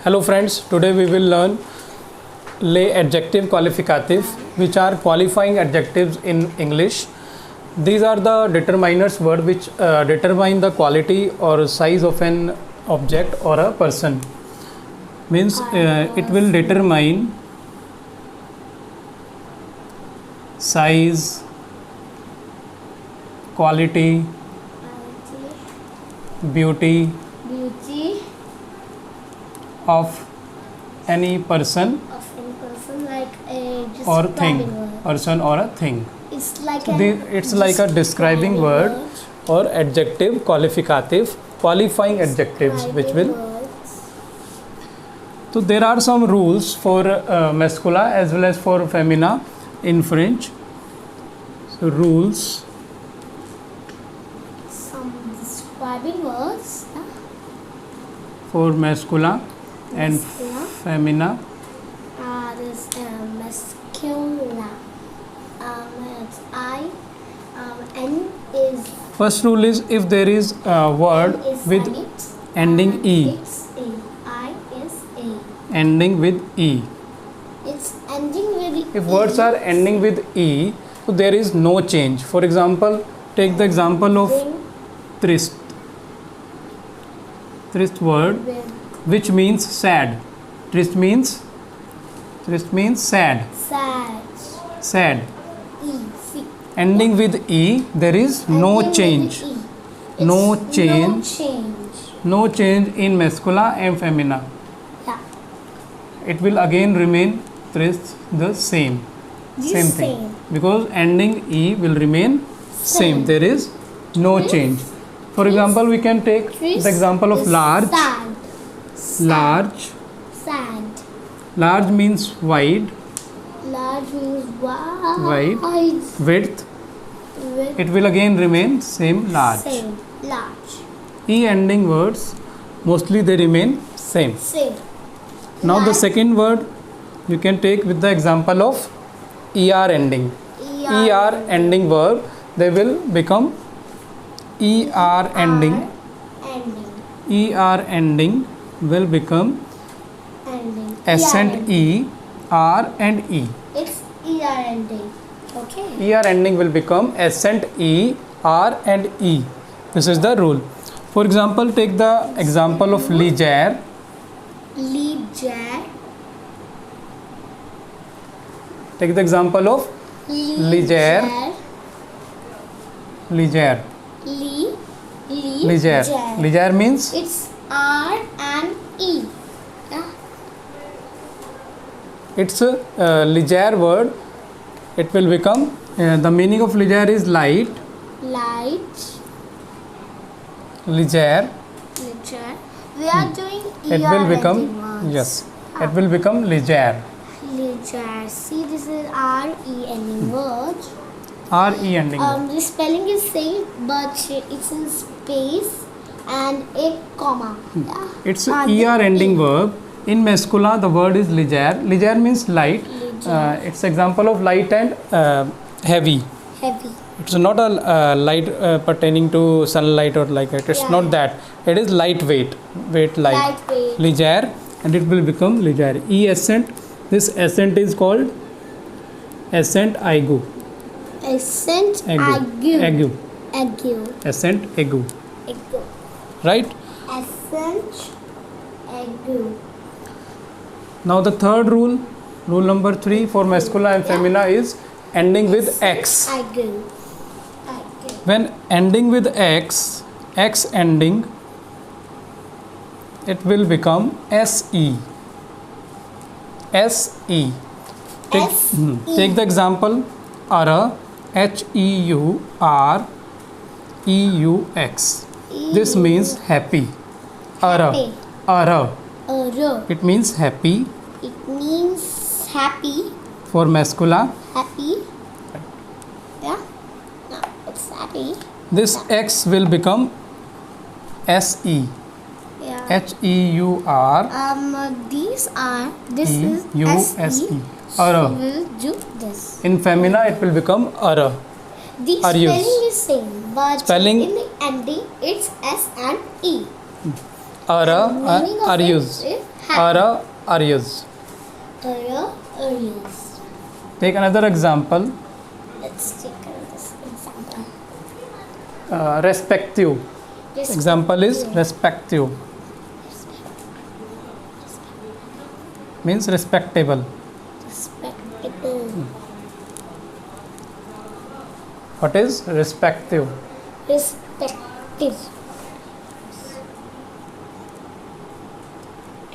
Hello friends, today we will learn lay adjective qualificative, which are qualifying adjectives in English. These are the determiners word which determine the quality or size of an object or a person. Means it will determine size, quality, beauty of any person like a or thing, word. person or a thing. It's like So it's like a describing word or adjective qualificative, qualifying adjectives which will. So there are some rules for mascula as well as for femina in French. So rules. Some describing words. For mascula and femina. This mascula. It's I. N is. First rule is if there is a word with ending E. It's A. I is A. Ending with E. It's ending with If E. words are ending with E, so there is no change. For example, take the example of trist. Trist word, which means sad. Trist means sad. Sad. Sad. E. See. Ending with E, there is no Ending change. with E. No It's change. No change. No change in mascula and femina. Yeah. It will again remain trist the same. Same thing. Because ending E will remain same. There is no change. For example, we can take the example of large. Sad. Large. Sad. Large means wide. Large means wide. Wide. Width. With It will again remain same large. same. Large. E ending words mostly they remain same. Same. Now the Large. second word you can take with the example of ER ending. ER ending verb, they will become ER ending. Ending. ER ending will become Ending. accent E, R and E. It's ER ending. Okay. ER ending will become accent E, R and E. This is the rule. For example, take the example of leger. Leger. Take the example of leger. Leger. Leger. Leger means It's R and E. Yeah. it's a leger word. It will become the meaning of leger is light. Light. Leger. Leger. We are doing ER It will become ending words. yes. It will become leger. Leger. See, this is R E ending word. R E ending. The spelling is same, but it's in space and a comma. Yeah. It's And ER the ending E. verb. In mascula, the word is leger. Leger means light. Leger. It's example of light and heavy. Heavy. It's not a light pertaining to sunlight or like that. It's Yeah. not that. It is lightweight. Weight light. Lightweight. Leger, and it will become leger. E accent. This accent is called accent aigu. Accent Aigu. agu. Aigu. Agu. Accent aigu. Agu. Right? Accent agu. Now the third rule, rule number 3 for mascula and femina is ending with X. Agu. Agu. When ending with X, X ending, it will become SE. SE. Take, SE. take the example Ara, HEUREUX. This means happy. Ara. Happy. Ara. Aro. It means happy. It means happy. For mascula. Happy. Yeah. No, it's happy. This X will become SE. Yeah. HEUR. This is SE. So Ara. we'll do this. In femina, it will become Ara. The Are used. spelling is same, but Spelling- in the ending it's S and E. Ara Meaning of are it used. is Ara, Aryas. Areas. Take another example. Let's take this example. Respective. Example is respective. Means respectable. Respectable. What is respective? Respective.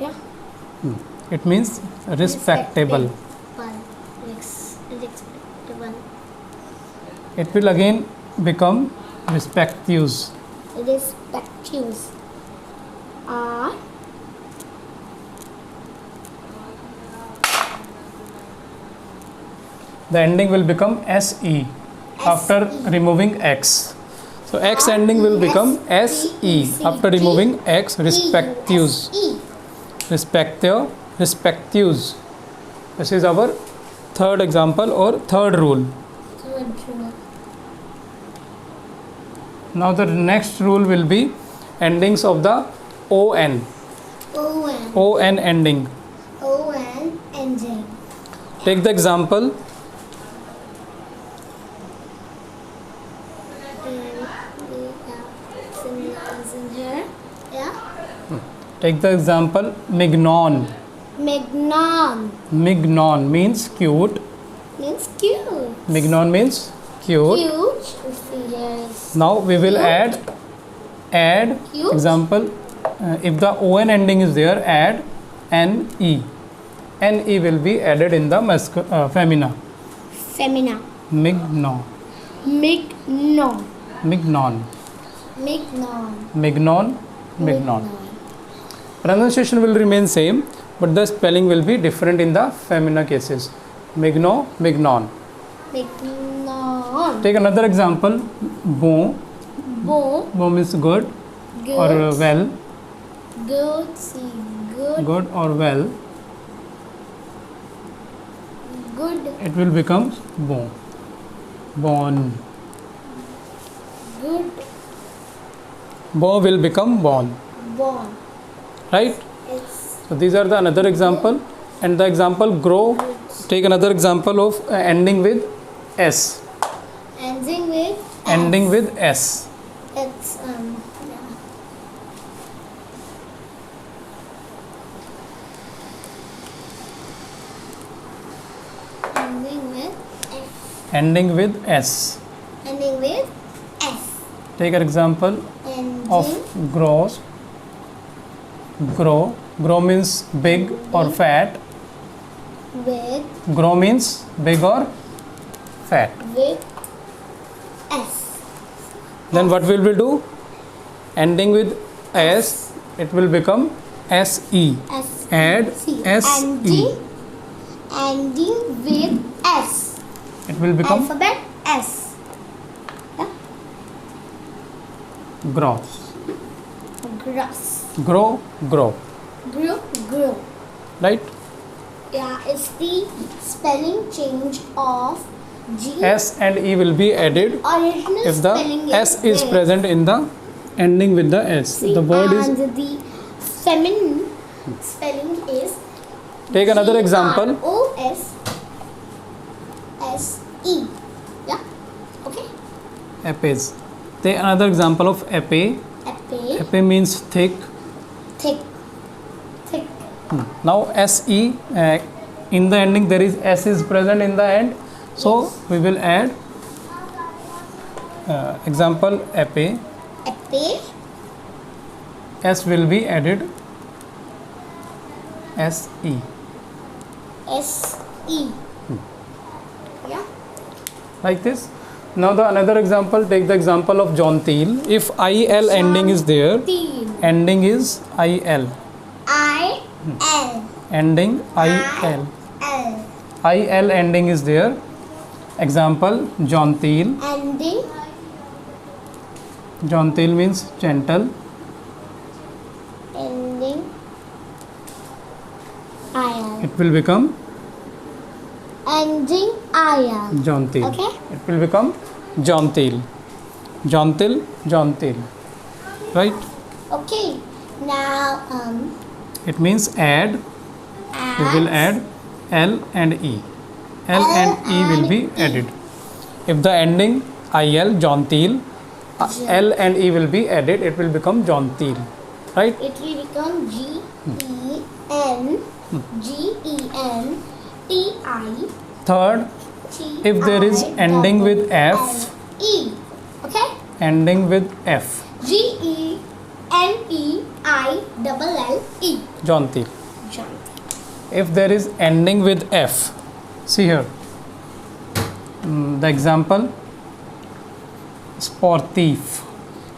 Yeah. It means respectable. Respectable. It will again become respectuous. Respectuous. R. The ending will become SE after removing X. So X ending will become SE after removing X. Respectuous. Respective. Respectuous. This is our third example or third rule. Now the next rule will be endings of the ON. O-N. ON ending. O-N. Ending. Take the example. And we have symbols in here. Yeah. Take the example Mignon. Mignon Mignon means cute. means cute. Mignon means cute. Cute. You see here is Now we will add Cute. example. If the on ending is there, add ne. Ne will be added in the femina. femina. Mignon. Mignon. Mignon. Mignon. Mignon. Mignon. Pronunciation will remain same, but the spelling will be different in the femina cases. Mignon. Mignon. Mignon. Take another example. Bon. Bon. Bon means good Good. or well. Good. See. Good. Good or well. Good. It will become bon. Bon. Good. Bon will become bon. Bon. Right? It's So these are the another example. And the example grow. Take another example of ending with S. ending with Ending with S. It's yeah. Ending with F. Ending with S. Ending with S. Take an example Ending of grows. Grow. Grow means big or fat. with Grow means big or fat. S. Then what will we do? Ending with S, it will become SE. S. Add See. SE. Ending with S. It will become Alphabet S. Yeah. gross. Gross. Grow, grow. Grow. Grow. Right? Yeah, it's the spelling change of G. S and E will be added Original if the spelling S is there. present in the ending with the S. See, The word is. and the feminine spelling is Take another example. O-S-S-E. Yeah. Okay. Epes. Take another example of epe. Epe. Epe means thick. Thick. Thick. Now SE in the ending there is S is present in the end. So Yes. we will add example epe. Epe. S will be added. SE. S-E. Yeah. Like this. Now the another example, take the example of John Thiel. If IL ending is there, Teen. ending is IL. I-L. Ending IL. L. IL ending is there. Example John Thiel. Ending. John Thiel means gentle. Ending. I-L. It will become Ending. I-L. John Thiel. Okay. It will become John Thiel. John Thiel, John Thiel. Right? Okay. Now, It means add. We will add L and E. L and E will be added. If the ending IL, Jontil, L and E will be added, it will become Jontil. Right? It will become G-E-N-G-E-N-T-I. Third, if there is ending with F, E. Okay? ending with F, G-E-N-T-I-L-L-E. Jontil. Jontil. If there is ending with F, see here. The example, sportif.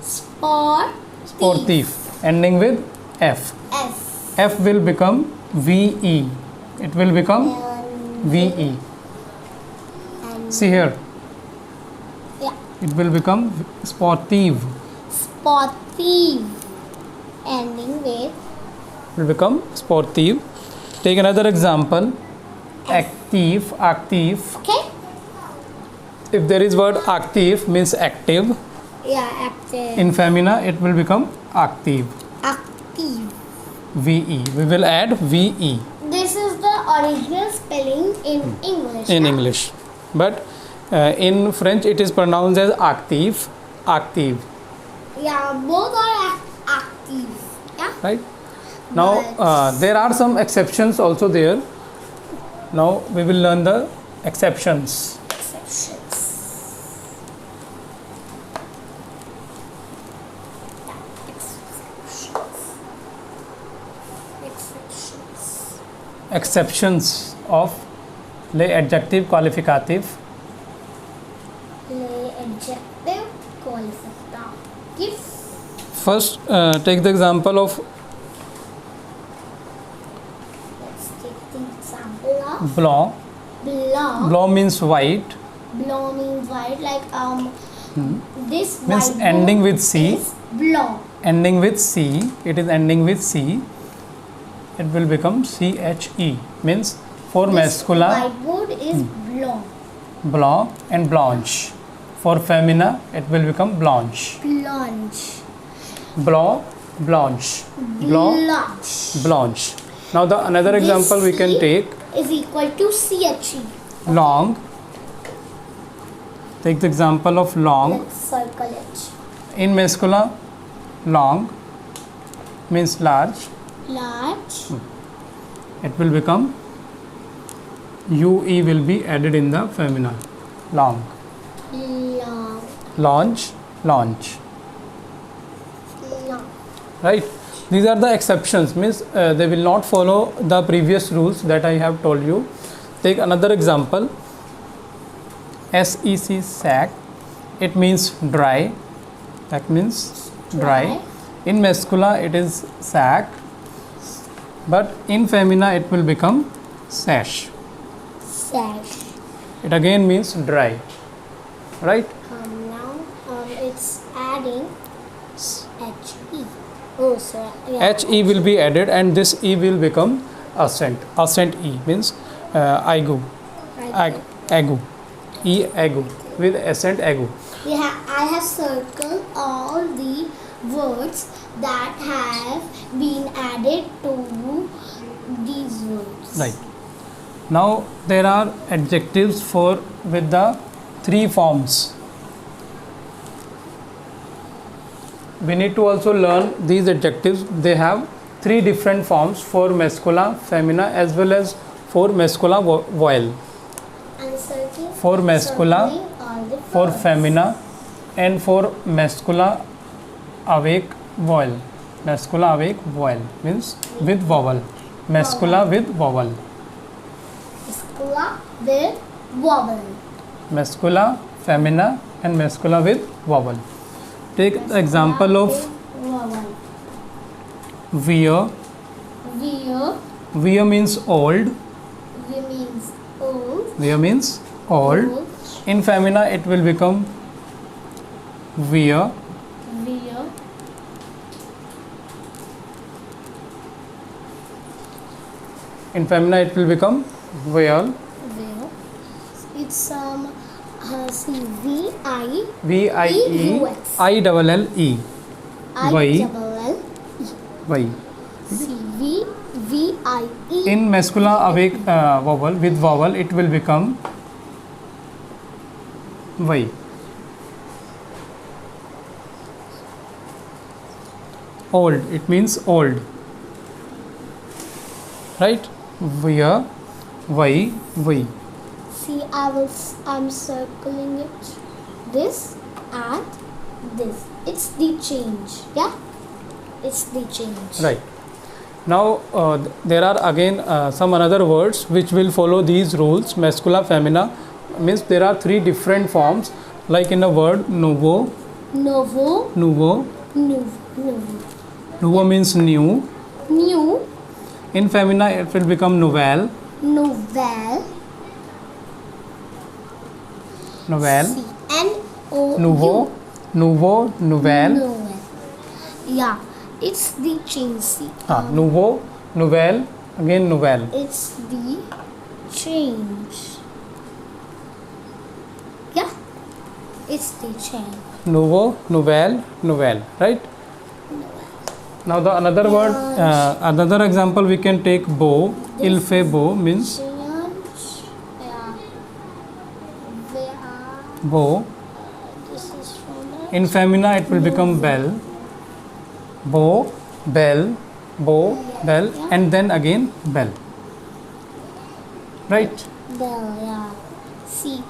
Sportif. Ending with F. F. F will become VE. It will become VE. And See here. yeah. It will become sportive. Sportive. Ending with It will become sportive. Take another example. Active. Active. okay? If there is word active means active. Yeah, active. In femina it will become active. Active. VE. We will add VE This is the original spelling in English. in yeah? English. But in French it is pronounced as active. Active. Yeah, both are active. Yeah. Right? Now But- there are some exceptions also there. Now we will learn the exceptions. Exceptions. Exceptions. Exceptions of le adjective qualificative. Le adjective qualificative. First take the example of Let's take the example of blanc. blanc. Blanc means white. Blanc means white. Like this Means white ending board with C. is blanc. Ending with C. It is ending with C. It will become CHE. Means for This masculine whiteboard is blanc. blanc and blanche. For femina it will become blanche. Blanche. Blanc, blanche. Blanc, Blanche. blanche. Now the another This example we can C take. is equal to CHE. Long. Take the example of long. Let's circle it. In masculine, long means large. Large. It will become UE will be added in the femina. Long. Long. Launch, launch. Long. Right? These are the exceptions. Means they will not follow the previous rules that I have told you. Take another example. SEC, sack. It means dry. That means dry. In masculine it is sack. But in femina it will become sash. Sash. It again means dry. Right? Now it's adding HE. Oh, sorry. Yeah. HE will be added and this E will become accent. Accent E means aigu. Right. Agu. E agu. With accent agu. I have circled all the words that have been added to these words. Right. Now there are adjectives for with the three forms. We need to also learn these adjectives. They have three different forms for masculine, femina as well as for masculine vowel. And circling, For masculine, circling all the for words. femina and for masculine awake vowel. Masculine awake vowel means with vowel. Masculine with vowel. Masculine with vowel. Masculine, femina and masculine with vowel. Take the example of Vowel. wear. Wear. Wear means old. We means old. Wear means old. In femina it will become wear. Wear. In femina it will become wear. Wear. It's see V-I V-I-E I double L E. I Why? double L Why? C V V-I-E. In masculine awake vowel, with vowel, it will become vai. Old, it means old. Right? Via, vai, vai. See, I'm circling it. This and this. It's the change. Yeah? It's the change. Right. Now there are again some another words which will follow these rules. Mascula, femina, means there are three different forms. Like in a word, nouveau, Novo. nouveau. Novo. Nouveau means new. New. In femina, it will become nouvelle. Nouvelle. Nouvelle. See. N-O-U. Nouveau. Nouveau. Nouvelle. Nouvelle. Yeah. It's the change. See. Nouveau. Nouvelle. Again nouvelle. It's the change. Yeah. It's the change. Nouveau, nouvelle, nouvelle. Right? Now the another word, another example we can take beau. Il fait beau means Change. Yeah. Where beau. this is from the In femina, it will become belle. Beau, belle, beau, belle, and then again belle. Right? bell. Yeah. See.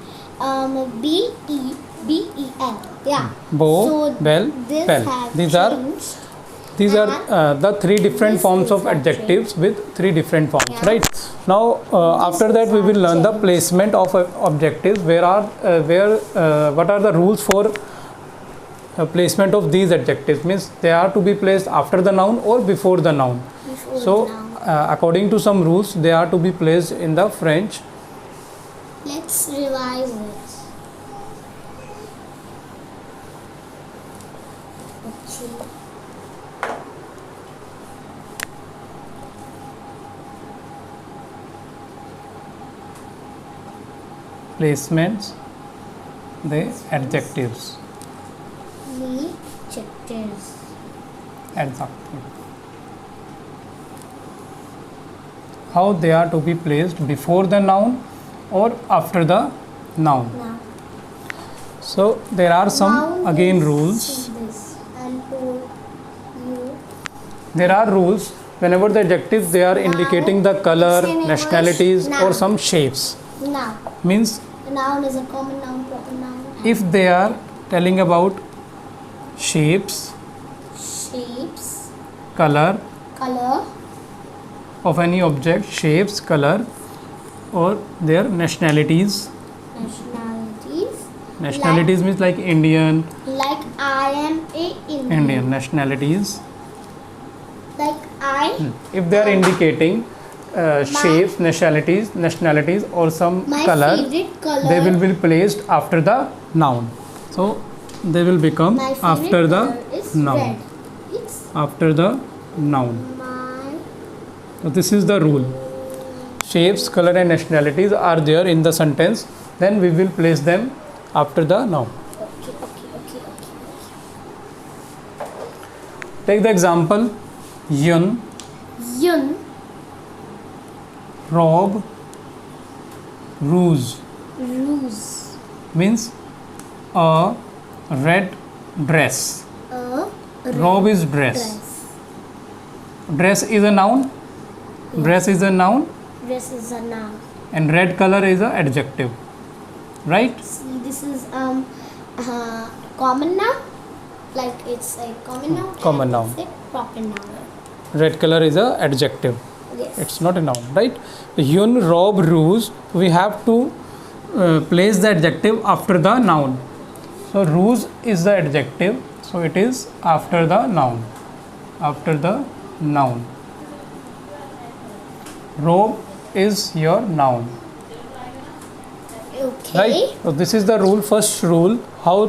B-E-B-E-L. Yeah. Beau, So belle, this belle. have These changed. are the three different This forms is of actually- adjectives with three different forms. Yeah. Right? Now after that we will learn the change. placement of objectives. What are the rules for placement of these adjectives? Means they are to be placed after the noun or before the noun. Before So now. according to some rules, they are to be placed in the French. Let's revise it. Okay. Placements, the adjectives. The adjectives. Exactly. How they are to be placed before the noun or after the noun. Now. So there are some Noun again is rules. this and you. There are rules whenever the adjectives they are indicating the color, It's in English. nationalities or Noun. some shapes. Now. Means The noun is a common noun, proper noun. if they are telling about shapes, Shapes, color color, of any object, shapes, color, or their nationalities. nationalities. Nationalities means like Indian, Like I am a Indian nationalities. Like I, If they are indicating shapes, nationalities or some my color, favorite color. they will be placed after the noun. So they will become My favorite after the color is noun. red. It's After the noun. my. So this is the rule. Shapes, color and nationalities are there in the sentence. Then we will place them after the noun. Okay. Take the example. Yun, Yun, robe, rouge ruse, means a red dress. a Robe is dress. Dress is a noun. Dress is a noun Dress is a noun. and red color is a adjective. Right? See, this is common noun. Like it's a common noun. Common and noun. It's a proper noun. Red color is a adjective. Yes. It's not a noun, right? Yun, robe, rouge. We have to place the adjective after the noun. So rouge is the adjective. So it is after the noun. After the noun. Robe is your noun. Okay. Right? So this is the rule. First rule. How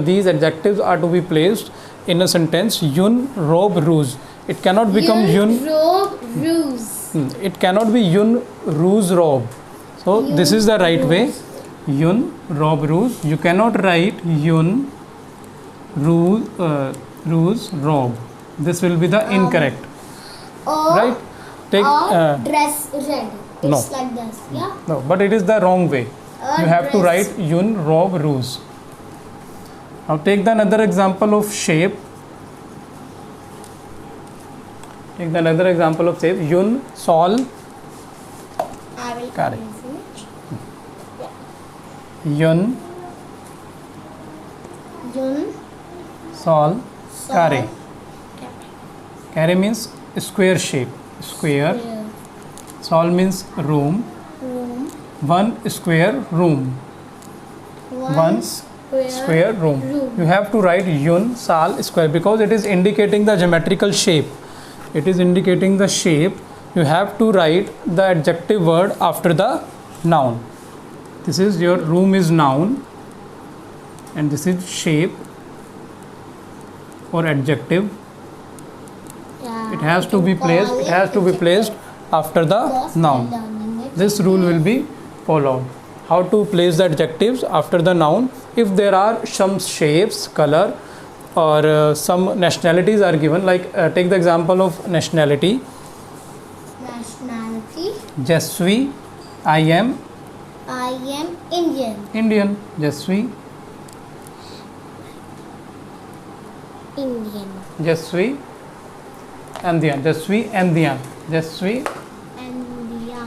these adjectives are to be placed in a sentence. Yun, robe, rouge. It cannot become yun. robe, ruse. It cannot be yun, rouge, robe. So this is the right way. Yun, robe, rouge. You cannot write yun, rouge, robe. This will be the incorrect. Or Right? Take or dress red. It's no. like this. Yeah. no, but it is the wrong way. You have to Dress. write yun, robe, rouge. Now take the another example of shape. Take the another example of shape. Yun, sol, I will Correct. use it. yun, Yun. sol, Sol, kare. Kare. Kare means square shape. Square. Square. Sol means room. Room. One square room. One Square room. You have to write yun, sal, square because it is indicating the geometrical shape. It is indicating the shape. You have to write the adjective word after the noun. This is your room is noun and this is shape or adjective. Yeah, It has to be you can placed. call It has to be adjective placed after the because we are noun. learning it. This rule will be followed. How to place the adjectives after the noun? If there are some shapes, color, or some nationalities are given, like take the example of nationality. Nationality. Je suis, I am I am Indian. Indian. Je suis, Indian. je suis Indian. Je suis Indian. Je suis India.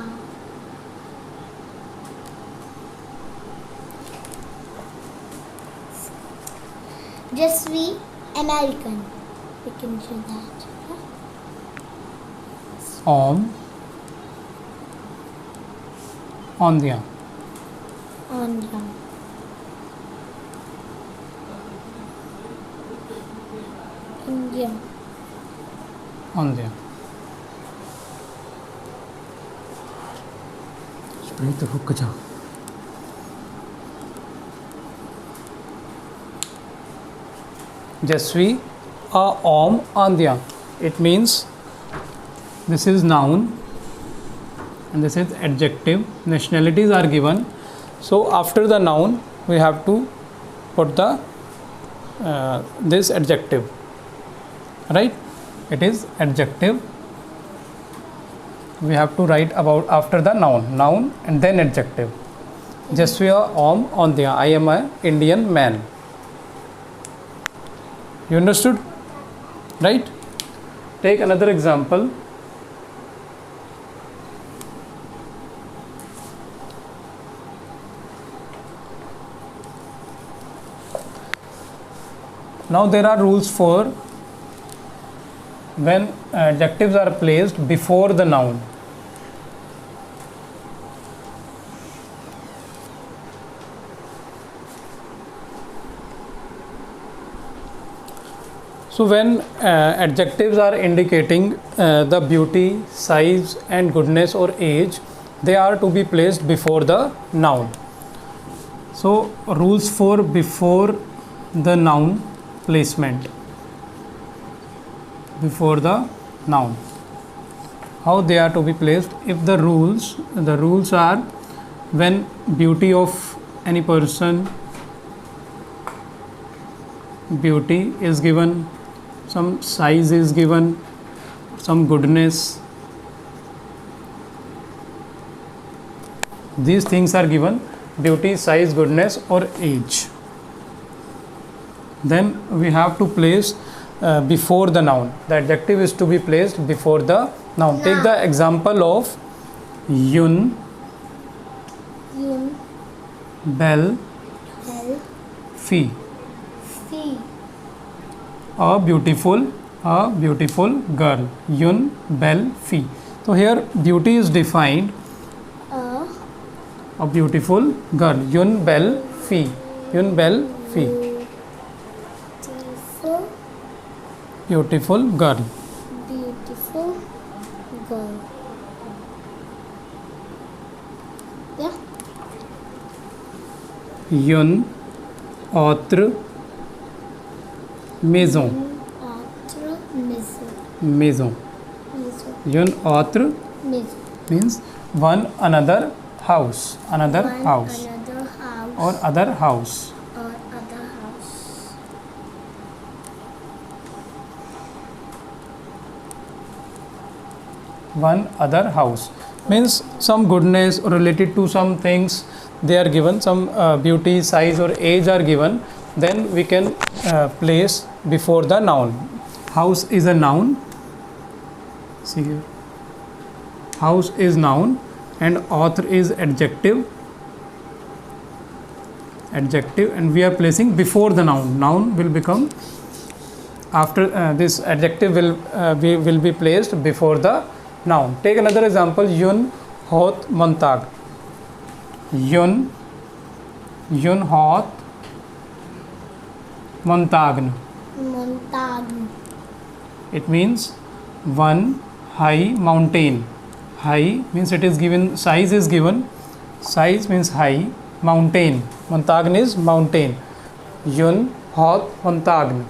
Je suis American. We can do that. Indian. India. India. Indian. Wait the hook ja. Je suis a homme indien. It means this is noun and this is adjective. Nationalities are given. So after the noun we have to put the this adjective. Right? It is adjective. We have to write about after the noun and then adjective. Je suis a homme indien. I am a Indian man. You understood? Right? Take another example. Now there are rules for when adjectives are placed before the noun. So when adjectives are indicating the beauty, size and goodness or age, they are to be placed before the noun. So rules for before the noun placement. Before the noun. How they are to be placed? If the rules are when beauty of any person, beauty is given, some size is given, some goodness, these things are given, beauty, size, goodness or age, then we have to place before the noun. The adjective is to be placed before the noun. Take the example of yun, Yun. belle, Belle. fille. Fee. A beautiful girl. Yun, belle, fille. So here beauty is defined. A beautiful girl. Yun, belle, fille. Yun, belle, fille. Beautiful. Beautiful girl. Beautiful girl. Yeah. Yun, autre, maison. Autre. Maison. Maison. Maison. Yun, autre Maison. means one another house. Another One house. Another house. Or other house. Or other house. one other house. Means some goodness related to some things they are given, some beauty, size or age are given, then we can place before the noun. House is a noun. See here. House is noun and author is adjective. Adjective, and we are placing before the noun. Noun will become after this adjective will be placed before the noun. Take another example. Yun hot montag. Yun hot montagn. Montag. It means one high mountain. High means it is given, size is given. Size means high. Mountain. Montagn is mountain. Yun hot montagn.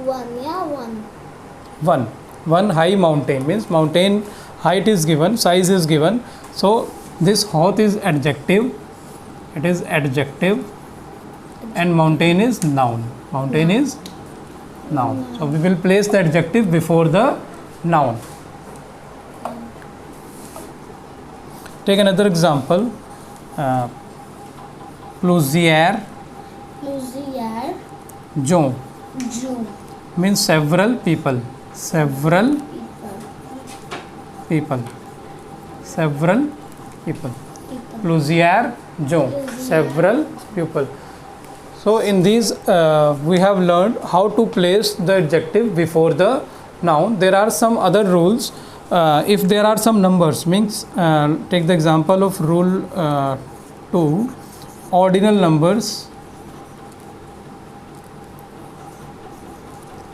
One, yeah, one. One high mountain means mountain height is given, size is given. So this hot is adjective. It is adjective, and mountain is noun. Mountain is noun. So we will place the adjective before the noun. Take another example. Plusieurs Plusieurs. gens June. means several people. Several People. people. Several people. Plusieurs gens, several people. So in these we have learned how to place the adjective before the noun. There are some other rules. If there are some numbers, means take the example of rule 2, ordinal numbers.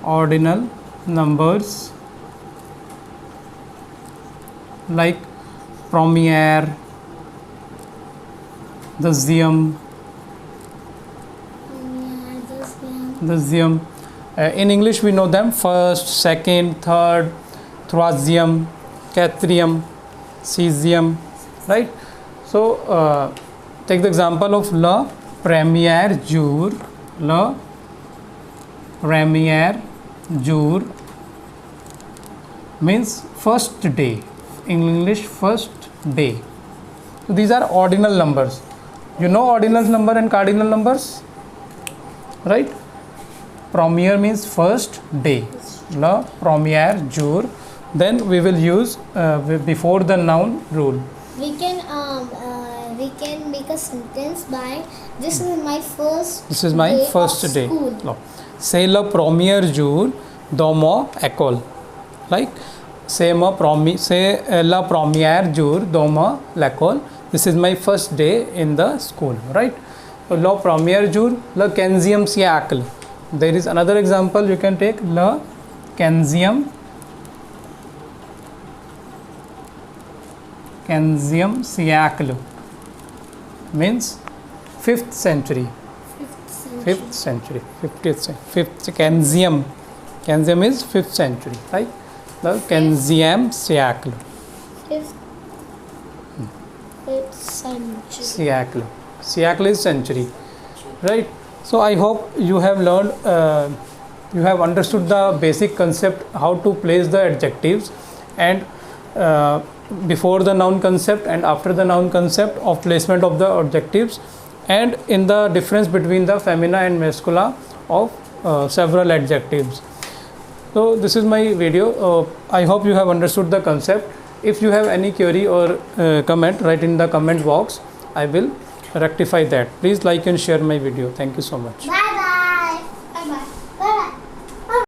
Ordinal numbers like premiere, deuxième, deuxième. In English we know them: first, second, third, troisième, quatrième, sixième, right? So take the example of le premier jour. Le premier jour means first day. In English, first day. So these are ordinal numbers. You know ordinal number and cardinal numbers, right? Premier means first day. Le premier jour. Then we will use before the noun rule. We can make a sentence by this is my first. This is my first of day. School. No. C'est le premier jour de mon école. Like c'est la première jour de mon l'école. This is my first day in the school, right? So le premier jour, le 15e siècle. There is another example you can take. Le 15e siècle means 5th century. 5th century. 15th 15th is 5th century, right? The 15e siècle. 5th century. Siècle. Siècle is century, right? So I hope you have learned, you have understood the basic concept how to place the adjectives, and before the noun concept and after the noun concept of placement of the adjectives, and in the difference between the femina and mascula of several adjectives. So this is my video. I hope you have understood the concept. If you have any query or comment, write in the comment box. I will rectify that. Please like and share my video. Thank you so much. Bye bye.